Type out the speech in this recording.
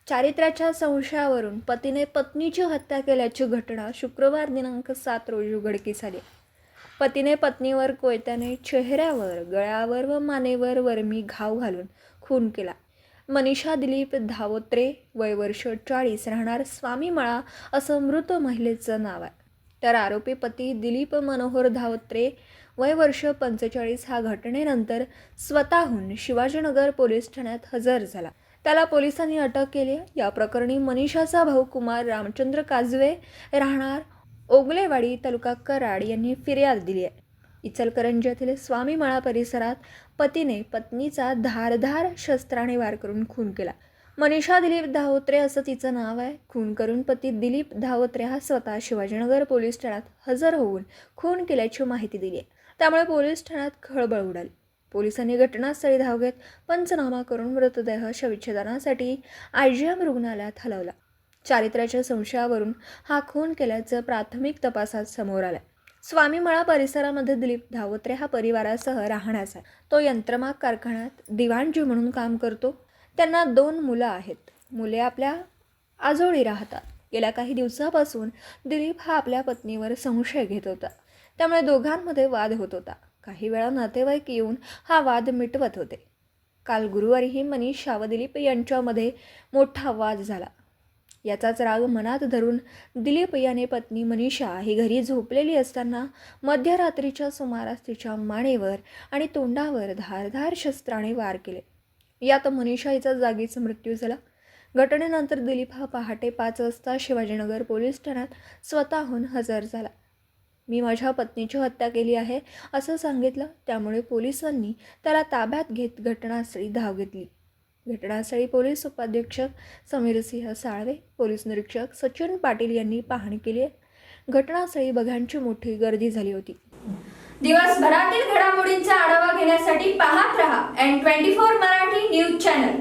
चारित्र्याच्या संशयावरून पतीने पत्नीची हत्या केल्याची घटना शुक्रवार दिनांक 7 रोजी उघडकीस आली. पतीने पत्नीवर कोयत्याने चेहऱ्यावर, गळ्यावर व मानेवर वर्मी घाव घालून खून केला. मनीषा दिलीप धावत्रे, वय वर्ष 40, राहणार स्वामीमळा असं मृत महिलेचं नाव आहे. तर आरोपी पती दिलीप मनोहर धावत्रे, वय वर्ष 45, हा घटनेनंतर स्वतःहून शिवाजीनगर पोलीस ठाण्यात हजर झाला. त्याला पोलिसांनी अटक केली. या प्रकरणी मनीषाचा भाऊ कुमार रामचंद्र काजवे, राहणार ओगलेवाडी, तालुका कराड यांनी फिर्याद दिली आहे. इचलकरंजीतील स्वामीमळा परिसरात पतीने पत्नीचा धारदार शस्त्राने वार करून खून केला. मनीषा दिलीप धावत्रे असं तिचं नाव आहे. खून करून पती दिलीप धावत्रे हा स्वतः शिवाजीनगर पोलीस ठाण्यात हजर होऊन खून केल्याची माहिती दिली आहे. त्यामुळे पोलीस ठाण्यात खळबळ उडाली. पोलिसांनी घटनास्थळी धाव घेत पंचनामा करून मृतदेह शवविच्छेदनासाठी IGM रुग्णालयात हलवला. चारित्र्याच्या संशयावरून हा खून केल्याचं प्राथमिक तपासात समोर आलं. स्वामीमळा परिसरामध्ये दिलीप धावत्रे हा परिवारासह राहण्याचा. तो यंत्रमाग कारखान्यात दिवाणजी म्हणून काम करतो. त्यांना 2 मुलं आहेत. मुले आपल्या आजोळी राहतात. गेल्या काही दिवसापासून दिलीप हा आपल्या पत्नीवर संशय घेत होता. त्यामुळे दोघांमध्ये वाद होत होता. काही वेळा नातेवाईक येऊन हा वाद मिटवत होते. काल गुरुवारीही मनीषा व दिलीप यांच्यामध्ये मोठा वाद झाला. याचाच राग मनात धरून दिलीप याने पत्नी मनीषा ही घरी झोपलेली असताना मध्यरात्रीच्या सुमारास तिच्या मानेवर आणि तोंडावर धारदार शस्त्राने वार केले. यात मनीषा हिचा जागीच मृत्यू झाला. घटनेनंतर दिलीप हा पहाटे 5 वाजता शिवाजीनगर पोलीस ठाण्यात स्वतःहून हजर झाला. मी माझ्या पत्नीची हत्या केली आहे असं सांगितलं. त्यामुळे पोलिसांनी त्याला ताब्यात घेत घटनास्थळी धाव घेतली. घटनास्थळी पोलीस उपाधीक्षक समीरसिंह साळवे, पोलीस निरीक्षक सचिन पाटील यांनी पाहणी केली आहे. घटनास्थळी बघ्यांची मोठी गर्दी झाली होती. दिवसभरातील घडामोडींचा आढावा घेण्यासाठी पाहत रहा N24 मराठी न्यूज चॅनल.